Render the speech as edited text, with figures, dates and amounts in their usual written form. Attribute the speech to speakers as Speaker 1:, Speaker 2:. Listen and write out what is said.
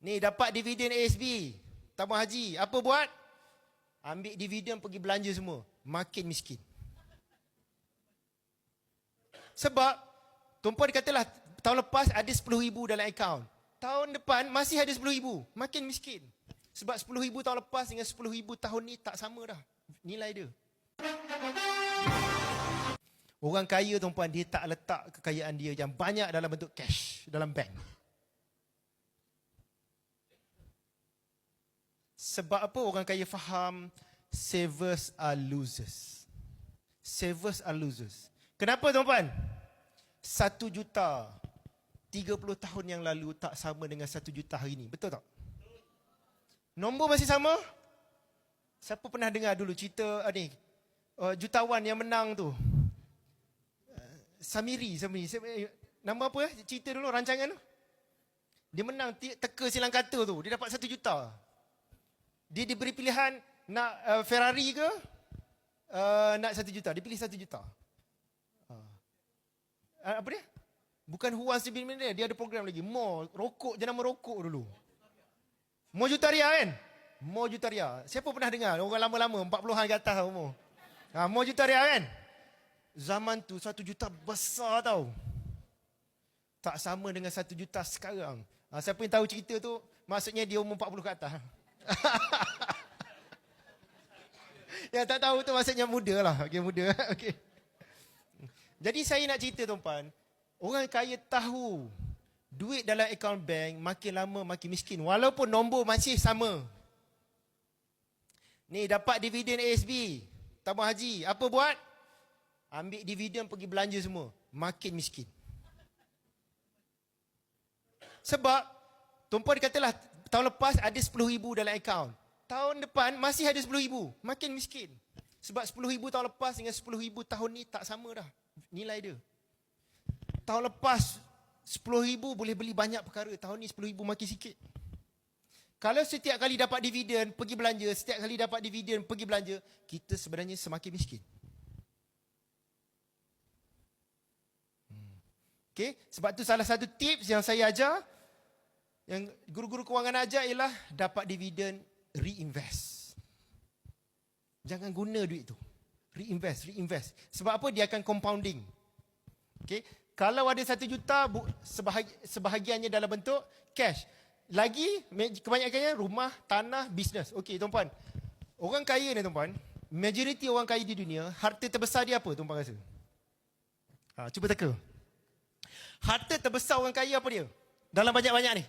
Speaker 1: Ni dapat dividen ASB, tabung haji. Apa buat? Ambil dividen pergi belanja semua. Makin miskin. Sebab tuan-puan katalah tahun lepas ada 10,000 dalam akaun. Tahun depan masih ada 10,000. Makin miskin. Sebab 10,000 tahun lepas dengan 10,000 tahun ni tak sama dah nilai dia. Orang kaya tuan-puan, dia tak letak kekayaan dia yang banyak dalam bentuk cash dalam bank. Sebab apa orang kaya faham? Savers are losers. Savers are losers. Kenapa tuan-puan? 1 juta 30 tahun yang lalu tak sama dengan 1 juta hari ini. Betul tak? Nombor masih sama? Siapa pernah dengar dulu cerita jutawan yang menang tu? Samiri. Nama apa? Cerita dulu rancangan tu. Dia menang teka silang kata tu. Dia dapat 1 juta. Dia diberi pilihan nak Ferrari ke nak 1 juta. Dia pilih 1 juta. Apa dia? Bukan Who Wants to Be Millionaire. Dia ada program lagi. More. Rokok. Jenama rokok dulu. More Jutaria kan? More Jutaria. Siapa pernah dengar? Orang lama-lama. 40-an ke atas umur. More Jutaria kan? Zaman tu 1 juta besar tau. Tak sama dengan 1 juta sekarang. Siapa yang tahu cerita tu, maksudnya dia umur 40 ke atas. Yang tak tahu tu maksudnya muda lah. Okay, muda. Okay. Jadi saya nak cerita tuan-puan, orang kaya tahu duit dalam akaun bank makin lama makin miskin. Walaupun nombor masih sama. Ni dapat dividen ASB, tabung haji. Apa buat? Ambil dividen pergi belanja semua. Makin miskin. Sebab tuan-puan katalah tahun lepas ada 10,000 dalam akaun. Tahun depan masih ada 10,000. Makin miskin. Sebab 10,000 tahun lepas dengan 10,000 tahun ni tak sama dah nilai dia. Tahun lepas 10,000 boleh beli banyak perkara. Tahun ni 10,000 makin sikit. Kalau setiap kali dapat dividen pergi belanja, setiap kali dapat dividen pergi belanja, kita sebenarnya semakin miskin. Okay? Sebab tu salah satu tips yang saya ajar, yang guru-guru kewangan ajar ialah dapat dividen, reinvest. Jangan guna duit tu. Reinvest. Sebab apa? Dia akan compounding. Okay? Kalau ada 1 juta, sebahagiannya dalam bentuk cash. Lagi, kebanyakannya rumah, tanah, bisnes. Okey, tuan-puan. Orang kaya ni, tuan-puan, majoriti orang kaya di dunia, harta terbesar dia apa, tuan-puan rasa? Cuba teka. Harta terbesar orang kaya apa dia? Dalam banyak-banyak ni.